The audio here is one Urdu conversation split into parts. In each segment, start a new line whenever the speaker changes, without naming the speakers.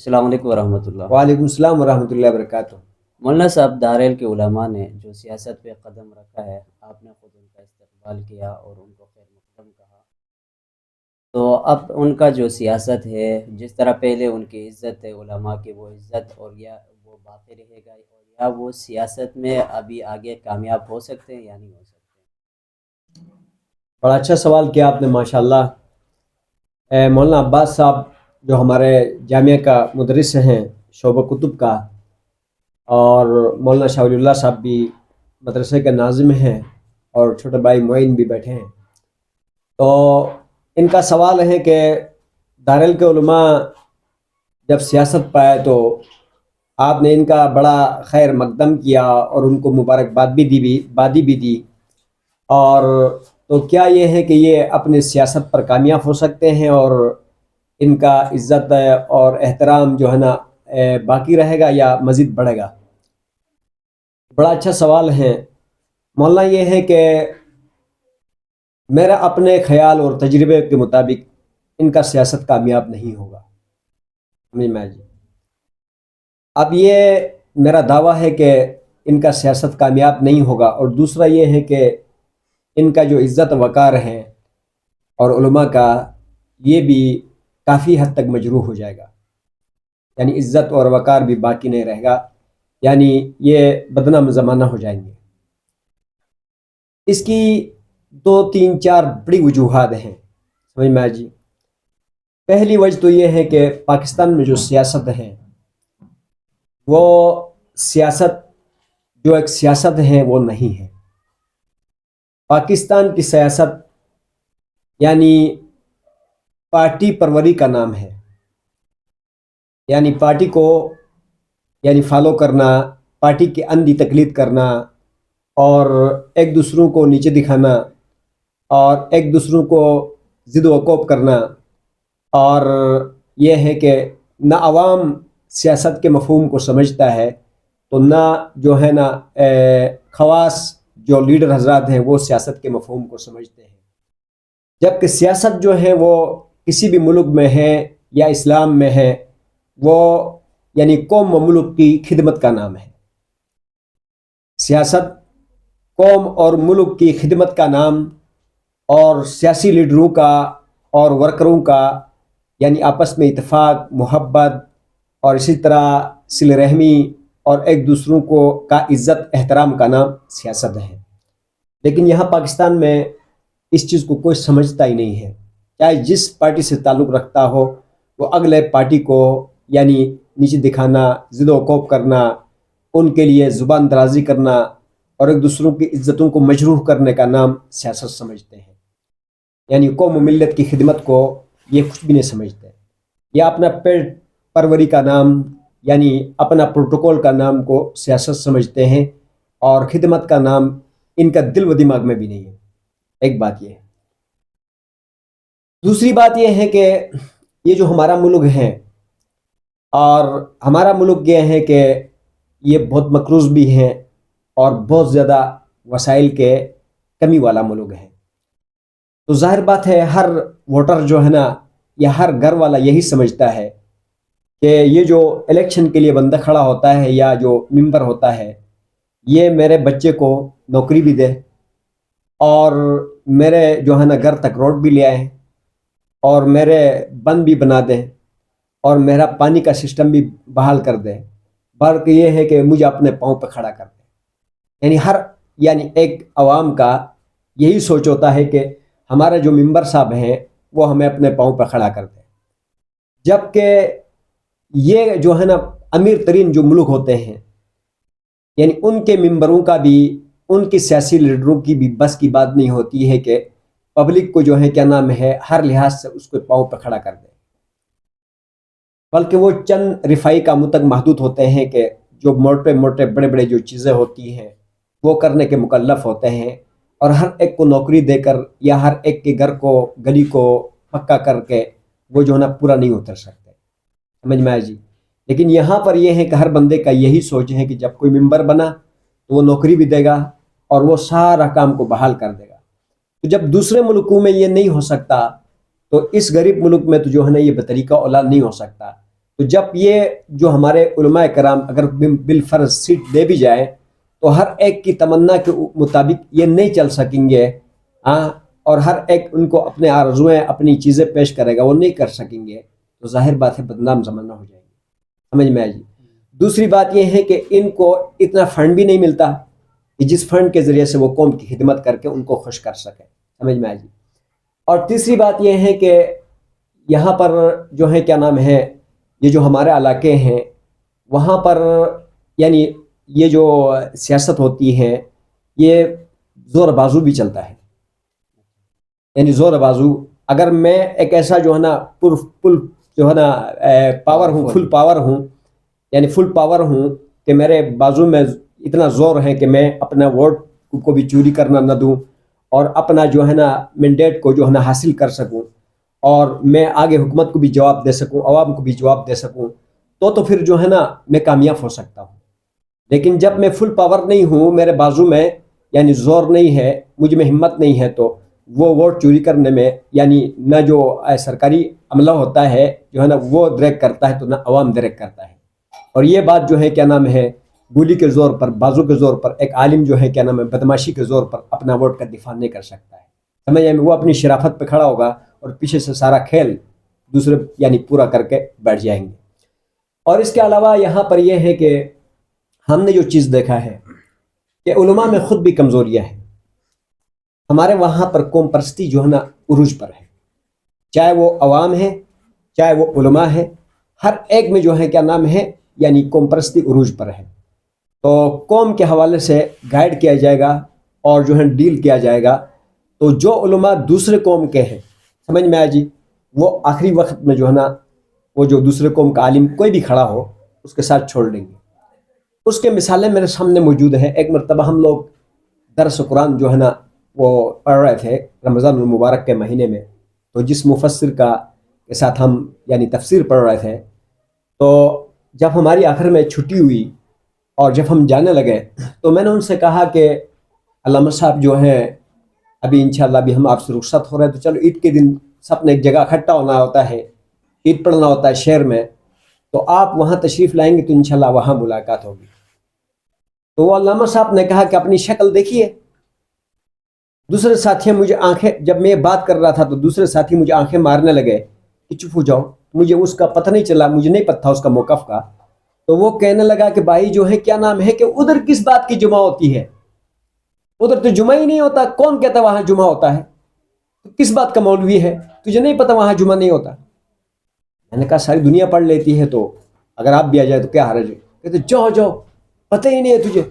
السلام علیکم ورحمۃ اللہ۔
وعلیکم السلام ورحمۃ اللہ وبرکاتہ۔
مولانا صاحب، دارائل کے علماء نے جو سیاست پہ قدم رکھا ہے، آپ نے خود ان کا استقبال کیا اور ان کو خیر مقدم کہا، تو اب ان کا جو سیاست ہے، جس طرح پہلے ان کی عزت ہے علماء کی، وہ عزت اور یا وہ باقی رہے گا، اور یا وہ سیاست میں ابھی آگے کامیاب ہو سکتے ہیں یا نہیں ہو سکتے؟
بڑا اچھا سوال کیا آپ نے، ماشاءاللہ۔ مولانا عباس صاحب جو ہمارے جامعہ کا مدرس ہیں، شعبہ کتب کا، اور مولانا شاہ ولی اللہ صاحب بھی مدرسے کے ناظم ہیں، اور چھوٹے بھائی معین بھی بیٹھے ہیں۔ تو ان کا سوال ہے کہ دارائل کے علماء جب سیاست پائے تو آپ نے ان کا بڑا خیر مقدم کیا اور ان کو مبارکباد بھی دی، اور تو کیا یہ ہے کہ یہ اپنے سیاست پر کامیاب ہو سکتے ہیں اور ان کا عزت اور احترام جو ہے نا باقی رہے گا یا مزید بڑھے گا؟ بڑا اچھا سوال ہے مولانا۔ یہ ہے کہ میرا اپنے خیال اور تجربے کے مطابق ان کا سیاست کامیاب نہیں ہوگا، سمجھ میں جی۔ اب یہ میرا دعویٰ ہے کہ ان کا سیاست کامیاب نہیں ہوگا، اور دوسرا یہ ہے کہ ان کا جو عزت وقار ہے اور علماء کا، یہ بھی کافی حد تک مجروح ہو جائے گا، یعنی عزت اور وقار بھی باقی نہیں رہے گا، یعنی یہ بدنام زمانہ ہو جائیں گے۔ اس کی 2 3 4 بڑی وجوہات ہیں، سمجھ میں جی۔ پہلی وجہ تو یہ ہے کہ پاکستان میں جو سیاست ہے، وہ سیاست جو ایک سیاست ہے وہ نہیں ہے۔ پاکستان کی سیاست یعنی پارٹی پروری کا نام ہے، یعنی پارٹی کو یعنی فالو کرنا، پارٹی کی اندھی تقلید کرنا، اور ایک دوسروں کو نیچے دکھانا، اور ایک دوسروں کو ضد و کوب کرنا، اور یہ ہے کہ نہ عوام سیاست کے مفہوم کو سمجھتا ہے، تو نہ جو ہے نا خواص جو لیڈر حضرات ہیں وہ سیاست کے مفہوم کو سمجھتے ہیں۔ جبکہ سیاست جو ہے وہ کسی بھی ملک میں ہے یا اسلام میں ہے، وہ یعنی قوم و ملک کی خدمت کا نام ہے۔ سیاست قوم اور ملک کی خدمت کا نام، اور سیاسی لیڈروں کا اور ورکروں کا یعنی آپس میں اتفاق، محبت، اور اسی طرح صلہ رحمی اور ایک دوسروں کا عزت احترام کا نام سیاست ہے۔ لیکن یہاں پاکستان میں اس چیز کو کوئی سمجھتا ہی نہیں ہے، چاہے جس پارٹی سے تعلق رکھتا ہو، وہ اگلے پارٹی کو یعنی نیچے دکھانا، ضد و کوب کرنا، ان کے لیے زبان درازی کرنا، اور ایک دوسروں کی عزتوں کو مجروح کرنے کا نام سیاست سمجھتے ہیں۔ یعنی قوم و ملت کی خدمت کو یہ کچھ بھی نہیں سمجھتے، یا اپنا پیٹ پروری کا نام یعنی اپنا پروٹوکول کا نام کو سیاست سمجھتے ہیں، اور خدمت کا نام ان کا دل و دماغ میں بھی نہیں ہے۔ ایک بات یہ ہے۔ دوسری بات یہ ہے کہ یہ جو ہمارا ملک ہے، اور ہمارا ملک یہ ہے کہ یہ بہت مقروض بھی ہے اور بہت زیادہ وسائل کے کمی والا ملک ہے، تو ظاہر بات ہے ہر ووٹر جو ہے نا، یا ہر گھر والا یہی سمجھتا ہے کہ یہ جو الیکشن کے لیے بندہ کھڑا ہوتا ہے یا جو ممبر ہوتا ہے، یہ میرے بچے کو نوکری بھی دے، اور میرے جو ہے نا گھر تک روڈ بھی لے آئے، اور میرے بند بھی بنا دیں، اور میرا پانی کا سسٹم بھی بحال کر دے، بلکہ یہ ہے کہ مجھے اپنے پاؤں پہ کھڑا کر دے۔ یعنی یعنی ایک عوام کا یہی سوچ ہوتا ہے کہ ہمارا جو ممبر صاحب ہیں وہ ہمیں اپنے پاؤں پہ کھڑا کر دیں۔ جبکہ یہ جو ہے نا امیر ترین جو ملک ہوتے ہیں، یعنی ان کے ممبروں کا بھی، ان کی سیاسی لیڈروں کی بھی بس کی بات نہیں ہوتی ہے کہ پبلک کو جو ہے کیا نام ہے ہر لحاظ سے اس کو پاؤں پہ کھڑا کر دیں، بلکہ وہ چند رفائی کاموں تک محدود ہوتے ہیں کہ جو موٹے موٹے بڑے بڑے جو چیزیں ہوتی ہیں وہ کرنے کے مکلف ہوتے ہیں، اور ہر ایک کو نوکری دے کر یا ہر ایک کے گھر کو گلی کو پکا کر کے وہ جو ہے نا پورا نہیں اتر سکتے، سمجھ میں آئے جی۔ لیکن یہاں پر یہ ہے کہ ہر بندے کا یہی سوچ ہے کہ جب کوئی ممبر بنا تو وہ نوکری بھی دے گا اور وہ سارا کام کو بحال کر دے گا۔ تو جب دوسرے ملکوں میں یہ نہیں ہو سکتا، تو اس غریب ملک میں تو جو ہے نا یہ بطریقہ اولاد نہیں ہو سکتا۔ تو جب یہ جو ہمارے علماء کرام اگر بالفرض سیٹ دے بھی جائیں تو ہر ایک کی تمنا کے مطابق یہ نہیں چل سکیں گے، ہاں، اور ہر ایک ان کو اپنے آرزویں اپنی چیزیں پیش کرے گا، وہ نہیں کر سکیں گے، تو ظاہر بات ہے بدنام زمانہ ہو جائے گی. سمجھ میں آئی جی. دوسری بات یہ ہے کہ ان کو اتنا فنڈ بھی نہیں ملتا کہ جس فنڈ کے ذریعے سے وہ قوم کی خدمت کر کے ان کو خوش کر سکے. سمجھ میں آئی جی. اور تیسری بات یہ ہے کہ یہاں پر جو ہے کیا نام ہے، یہ جو ہمارے علاقے ہیں وہاں پر یعنی یہ جو سیاست ہوتی ہے یہ زور بازو بھی چلتا ہے. یعنی زور بازو، اگر میں ایک ایسا جو ہے نا پل جو ہے نا پاور ہوں، فل پاور ہوں، یعنی فل پاور ہوں کہ میرے بازو میں اتنا زور ہے کہ میں اپنا ووٹ کو بھی چوری کرنا نہ دوں اور اپنا جو ہے نا مینڈیٹ کو جو ہے نا حاصل کر سکوں اور میں آگے حکومت کو بھی جواب دے سکوں، عوام کو بھی جواب دے سکوں، تو پھر جو ہے نا میں کامیاب ہو سکتا ہوں. لیکن جب میں فل پاور نہیں ہوں، میرے بازو میں یعنی زور نہیں ہے، مجھ میں ہمت نہیں ہے، تو وہ ووٹ چوری کرنے میں یعنی نہ جو سرکاری عملہ ہوتا ہے جو ہے نا وہ ڈریک کرتا ہے، تو نہ عوام ڈریک کرتا ہے. اور یہ بات جو ہے کیا نام ہے گولی کے زور پر، بازو کے زور پر ایک عالم جو ہے کیا نام ہے بدماشی کے زور پر اپنا ووٹ کا دفاع نہیں کر سکتا ہے. سمجھ میں وہ اپنی شرافت پہ کھڑا ہوگا اور پیچھے سے سارا کھیل دوسرے یعنی پورا کر کے بیٹھ جائیں گے. اور اس کے علاوہ یہاں پر یہ ہے کہ ہم نے جو چیز دیکھا ہے کہ علماء میں خود بھی کمزوریاں ہیں. ہمارے وہاں پر قوم پرستی جو ہے نا عروج پر ہے، چاہے وہ عوام ہے چاہے وہ علماء ہے، ہر ایک میں جو ہے کیا نام ہے یعنی قوم پرستی عروج پر ہے. تو قوم کے حوالے سے گائیڈ کیا جائے گا اور جو ہے ڈیل کیا جائے گا، تو جو علماء دوسرے قوم کے ہیں، سمجھ میں آیا جی، وہ آخری وقت میں جو ہے نا وہ جو دوسرے قوم کا عالم کوئی بھی کھڑا ہو اس کے ساتھ چھوڑ دیں گے. اس کے مثالیں میرے سامنے موجود ہیں. ایک مرتبہ ہم لوگ درس قرآن جو ہے نا وہ پڑھ رہے تھے رمضان المبارک کے مہینے میں، تو جس مفسر کے ساتھ ہم یعنی تفسیر پڑھ رہے تھے، تو جب ہماری آخر میں چھٹی ہوئی اور جب ہم جانے لگے تو میں نے ان سے کہا کہ علامہ صاحب جو ہیں ابھی انشاءاللہ ابھی ہم آپ سے رخصت ہو رہے ہیں، تو چلو عید کے دن سب نے ایک جگہ اکٹھا ہونا ہوتا ہے، عید پڑھنا ہوتا ہے شہر میں، تو آپ وہاں تشریف لائیں گے تو انشاءاللہ وہاں ملاقات ہوگی. تو وہ علامہ صاحب نے کہا کہ اپنی شکل دیکھیے. دوسرے ساتھی مجھے آنکھیں، جب میں یہ بات کر رہا تھا تو دوسرے ساتھی مجھے آنکھیں مارنے لگے کہ چپ ہو جاؤ. مجھے اس کا پتہ نہیں چلا، مجھے نہیں پتہ تھا اس کا موقف کا. تو وہ کہنے لگا کہ بھائی جو ہے کیا نام ہے کہ ادھر کس بات کی جمعہ ہوتی ہے؟ ادھر تو جمعہ ہی نہیں ہوتا. کون کہتا وہاں جمعہ ہوتا ہے؟ تو کس بات کا مولوی ہے؟ تجھے نہیں پتہ وہاں جمعہ نہیں ہوتا؟ میں نے کہا ساری دنیا پڑھ لیتی ہے، تو اگر آپ بھی آ جائے تو کیا حرج ہے؟ کہتے جاؤ جاؤ، پتہ ہی نہیں ہے تجھے.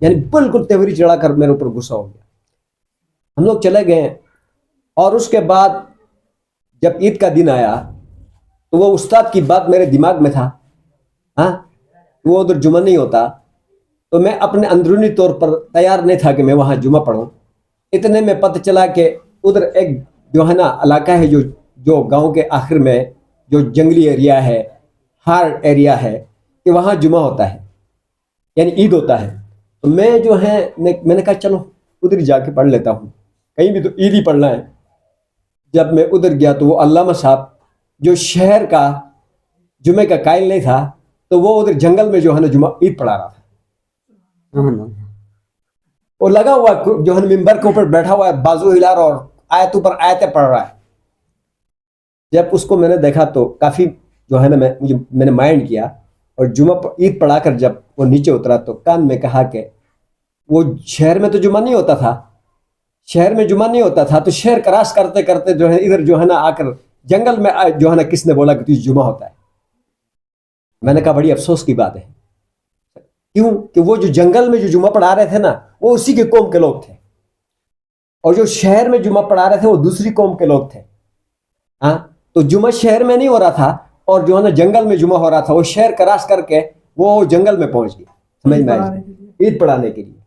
یعنی بالکل تہوری چڑھا کر میرے اوپر غصہ ہو گیا. ہم لوگ چلے گئے اور اس کے بعد جب عید کا دن آیا تو وہ استاد کی بات میرے دماغ میں تھا، ہاں وہ ادھر جمعہ نہیں ہوتا، تو میں اپنے اندرونی طور پر تیار نہیں تھا کہ میں وہاں جمعہ پڑھوں. اتنے میں پتہ چلا کہ ادھر ایک جو ہے نا علاقہ ہے جو گاؤں کے آخر میں جو جنگلی ایریا ہے، ہارڈ ایریا ہے، کہ وہاں جمعہ ہوتا ہے یعنی عید ہوتا ہے. تو میں جو ہے میں نے کہا چلو ادھر جا کے پڑھ لیتا ہوں، کہیں بھی تو عید ہی پڑھنا ہے. جب میں ادھر گیا تو وہ علامہ صاحب جو شہر کا جمعے کا قائل نہیں تھا، تو وہ ادھر جنگل میں جو ہے نا جمعہ عید پڑھا رہا تھا. وہ لگا ہوا جو ہے ممبر کے اوپر بیٹھا ہوا ہے، بازو ہلا رہا اور آیتوں پر آیتیں پڑھ رہا ہے. جب اس کو میں نے دیکھا تو کافی جو ہے نا میں نے مائنڈ کیا، اور جمعہ عید پڑھا کر جب وہ نیچے اترا تو کان میں کہا کہ وہ شہر میں تو جمعہ نہیں ہوتا تھا، شہر میں جمعہ نہیں ہوتا تھا، تو شہر کراس کرتے کرتے جو ہے ادھر جو ہے نا آ کر جنگل میں جو ہے نا کس نے بولا کہ تجھے جمعہ ہوتا ہے؟ میں نے کہا بڑی افسوس کی بات ہے. کیوں کہ وہ جو جنگل میں جو جمعہ پڑھا رہے تھے نا وہ اسی کے قوم کے لوگ تھے، اور جو شہر میں جمعہ پڑھا رہے تھے وہ دوسری قوم کے لوگ تھے. ہاں تو جمعہ شہر میں نہیں ہو رہا تھا اور جو ہے نا جنگل میں جمعہ ہو رہا تھا. وہ شہر کراس کر کے وہ جنگل میں پہنچ گیا، سمجھ میں آئی، عید پڑھانے کے لیے.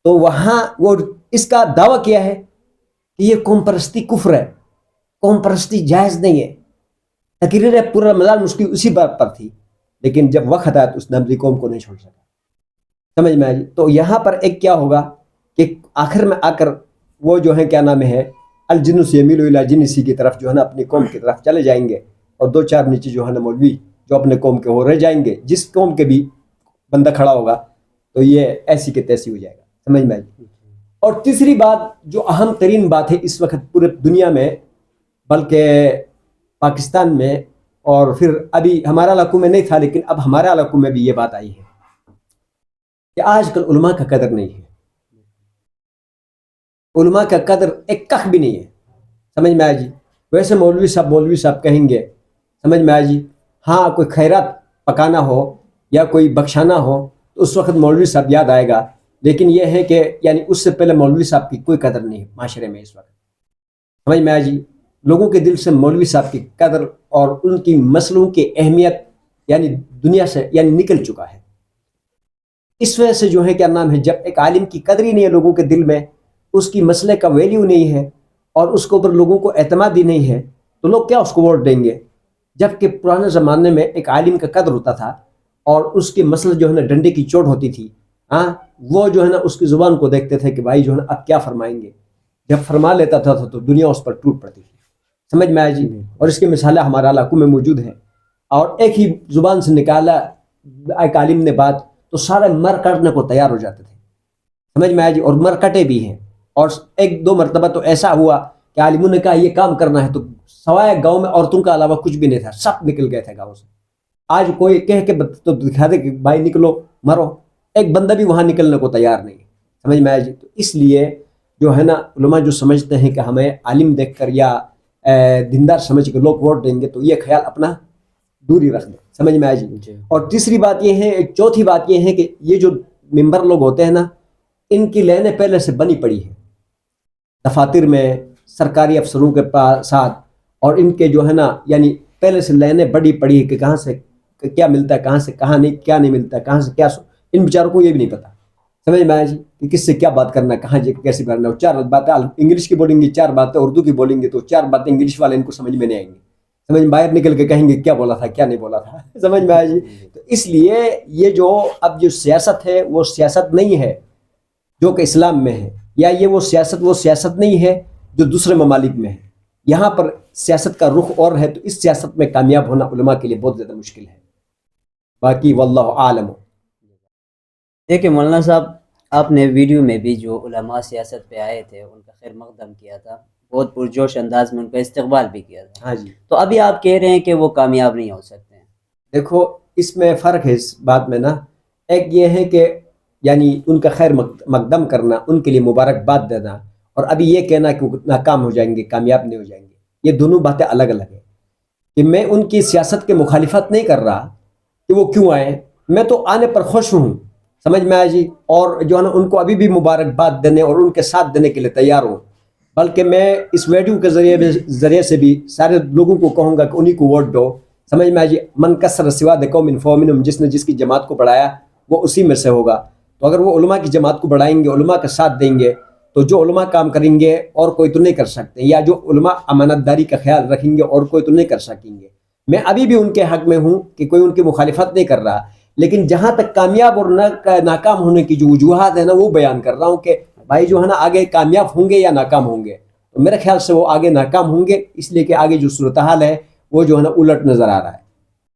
تو وہاں وہ اس کا دعویٰ کیا ہے کہ یہ قوم پرستی کفر ہے، قوم پرستی جائز نہیں ہے. تقریر پورا رمضان اس کی اسی بات پر تھی، لیکن جب وقت آیا تو اس نے اپنی قوم کو نہیں چھوڑ سکا. سمجھ میں آئی. تو یہاں پر ایک کیا ہوگا کہ آخر میں آ کر وہ جو ہے کیا نام ہے الجنس یمیل الی جنسی کی طرف جو ہے نا اپنی قوم کی طرف چلے جائیں گے، اور دو چار نیچے جو ہے نا مولوی جو اپنے قوم کے ہو رہ جائیں گے. جس قوم کے بھی بندہ کھڑا ہوگا تو یہ ایسی کے تیسی ہو جائے گا. سمجھ میں آئی. اور تیسری بات جو اہم ترین بات ہے اس وقت پورے دنیا میں بلکہ پاکستان میں اور پھر ابھی ہمارا علاقوں میں نہیں تھا لیکن اب ہمارے علاقوں میں بھی یہ بات آئی ہے کہ آج کل علماء کا قدر نہیں ہے. علماء کا قدر ایک کخ بھی نہیں ہے. سمجھ میں آئی جی. ویسے مولوی صاحب کہیں گے سمجھ میں آئی جی ہاں کوئی خیرات پکانا ہو یا کوئی بخشانا ہو تو اس وقت مولوی صاحب یاد آئے گا. لیکن یہ ہے کہ یعنی اس سے پہلے مولوی صاحب کی کوئی قدر نہیں ہے معاشرے میں اس وقت. سمجھ میں آئی جی. لوگوں کے دل سے مولوی صاحب کی قدر اور ان کی مسئلوں کی اہمیت یعنی دنیا سے یعنی نکل چکا ہے. اس وجہ سے جو ہے کیا نام ہے جب ایک عالم کی قدر ہی نہیں ہے لوگوں کے دل میں, اس کی مسئلے کا ویلیو نہیں ہے اور اس کے اوپر لوگوں کو اعتماد ہی نہیں ہے تو لوگ کیا اس کو ووٹ دیں گے. جبکہ پرانے زمانے میں ایک عالم کا قدر ہوتا تھا اور اس کے مسئلے جو ہے نا ڈنڈے کی چوٹ ہوتی تھی. ہاں وہ جو ہے نا اس کی زبان کو دیکھتے تھے کہ بھائی جو ہے نا اب کیا فرمائیں گے. جب فرما لیتا تھا تو دنیا اس پر ٹوٹ پڑتی تھی. سمجھ میں آئی جی. اور اس کی مثالیں ہمارے علاقوں میں موجود ہیں. اور ایک ہی زبان سے نکالا ایک عالم نے بات تو سارے مر کٹنے کو تیار ہو جاتے تھے. سمجھ میں آئی جی. اور مر کٹے بھی ہیں. اور ایک دو مرتبہ تو ایسا ہوا کہ عالموں نے کہا یہ کام کرنا ہے تو سوائے گاؤں میں عورتوں کا علاوہ کچھ بھی نہیں تھا, سب نکل گئے تھے گاؤں سے. آج کوئی کہہ کے تو دکھا دے کہ بھائی نکلو مرو, ایک بندہ بھی وہاں نکلنے کو تیار نہیں. سمجھ میں آئی جی. تو اس لیے جو ہے نا علماء جو سمجھتے ہیں کہ ہمیں عالم دیکھ کر یا دیندار سمجھ کے لوگ ووٹ دیں گے تو یہ خیال اپنا دوری رکھ دیں. سمجھ میں آئی جی. اور تیسری بات یہ ہے, چوتھی بات یہ ہے کہ یہ جو ممبر لوگ ہوتے ہیں نا ان کی لینیں پہلے سے بنی پڑی ہیں دفاتر میں سرکاری افسروں کے ساتھ, اور ان کے جو ہے نا یعنی پہلے سے لینیں بڑی پڑی ہے کہ کہاں سے کیا ملتا ہے, کہاں سے کہاں نہیں, کیا نہیں ملتا ہے, کہاں سے کیا ان بیچاروں کو یہ بھی نہیں پتا. سمجھ میں آیا جی کہ کس سے کیا بات کرنا ہے, کہاں جی کیسے کرنا ہے. 4 باتیں انگلش کی بولیں گے, 4 باتیں اردو کی بولیں گے تو 4 باتیں انگلش والے ان کو سمجھ میں نہیں آئیں گی. سمجھ میں باہر نکل کے کہیں گے کیا بولا تھا کیا نہیں بولا تھا. سمجھ میں آیا جی. تو اس لیے یہ جو اب جو سیاست ہے وہ سیاست نہیں ہے جو کہ اسلام میں ہے, یا یہ وہ سیاست نہیں ہے جو دوسرے ممالک میں ہے. یہاں پر سیاست کا رخ اور ہے, تو اس سیاست میں کامیاب ہونا علماء کے لیے بہت زیادہ مشکل ہے. باقی واللہ عالم.
دیکھیں مولانا صاحب, آپ نے ویڈیو میں بھی جو علماء سیاست پہ آئے تھے ان کا خیر مقدم کیا تھا, بہت پرجوش انداز میں ان کا استقبال بھی کیا تھا.
ہاں جی.
تو ابھی آپ کہہ رہے ہیں کہ وہ کامیاب نہیں ہو سکتے ہیں.
دیکھو اس میں فرق ہے اس بات میں نا. ایک یہ ہے کہ یعنی ان کا خیر مقدم کرنا, ان کے لیے مبارکباد دینا, اور ابھی یہ کہنا کہ وہ ناکام ہو جائیں گے, کامیاب نہیں ہو جائیں گے, یہ دونوں باتیں الگ الگ ہیں. کہ میں ان کی سیاست کے مخالفت نہیں کر رہا کہ وہ کیوں آئے, میں تو آنے پر خوش ہوں. سمجھ میں آیا جی. اور جو ہے نا ان کو ابھی بھی مبارکباد دینے اور ان کے ساتھ دینے کے لیے تیار ہوں. بلکہ میں اس ویڈیو کے ذریعے سے بھی سارے لوگوں کو کہوں گا کہ انہی کو ووٹ دو. سمجھ میں آیا جی. من کثر سواد قوم فمنہم, جس نے جس کی جماعت کو بڑھایا وہ اسی میں سے ہوگا. تو اگر وہ علماء کی جماعت کو بڑھائیں گے, علماء کا ساتھ دیں گے, تو جو علماء کام کریں گے اور کوئی تو نہیں کر سکتے, یا جو علماء امانت داری کا خیال رکھیں گے اور کوئی تو نہیں کر سکیں گے. میں ابھی بھی ان کے حق میں ہوں کہ کوئی ان کی مخالفت نہیں کر رہا, لیکن جہاں تک کامیاب اور ناکام ہونے کی جو وجوہات ہیں نا وہ بیان کر رہا ہوں کہ بھائی جو ہے نا آگے کامیاب ہوں گے یا ناکام ہوں گے. تو میرے خیال سے وہ آگے ناکام ہوں گے, اس لیے کہ آگے جو صورتحال ہے وہ جو ہے نا الٹ نظر آ رہا ہے.